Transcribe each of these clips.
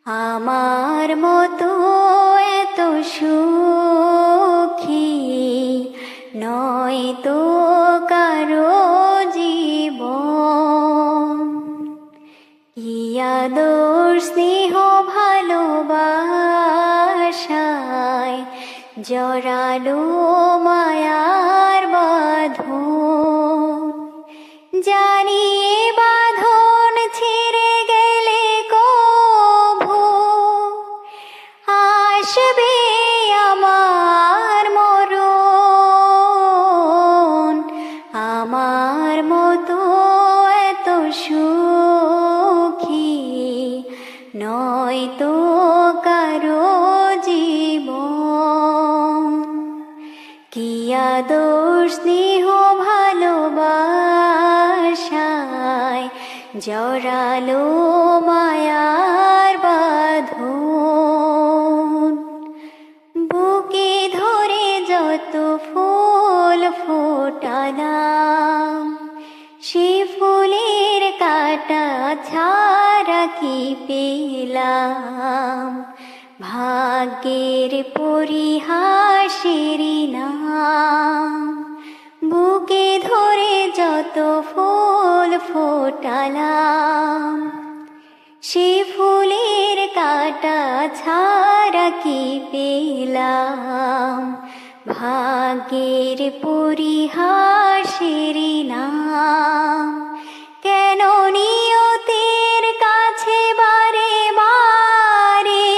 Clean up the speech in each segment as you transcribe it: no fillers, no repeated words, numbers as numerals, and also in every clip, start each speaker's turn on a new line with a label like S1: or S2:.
S1: আমার মতো এত সুখী নয় তো কারো জীবন। কি আদর স্নেহ ভালোবাসায় জড়ালো মায়ার বাঁধন। জানি এ বাঁধন ছিঁড়ে গেলে কভু আসবে আমার মরণ। আমার মতো এত সুখী নয় তো কারো জীবন। কি আদর স্নেহ ভালোবাসায় জড়ালো মায়ার বাঁধন। বুকে ধরে যত ফুল ফোটালাম, সে ফুলের কাটা ছাড়া কি পেলাম। ভাগ্যের পরিহাসেরই নাম। বুকে ধরে যত ফুল ফোটালাম, সে ফুলের কাটা ছাড়া কি পেলাম। ভাগ্যের পরিহাসেরই নাম। কেন নিয়তের কাছে বারে বারে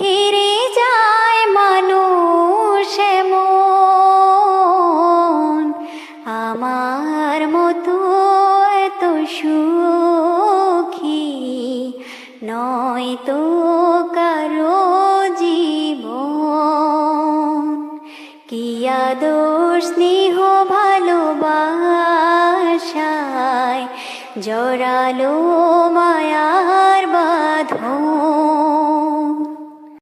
S1: হেরে যায় মানুষ এমন। আমার মতো এত সুখী নয় তো কারো জীবন। কি আদর স্নেহ ভালোবাসায় জড়ালো মায়ার বাঁধন।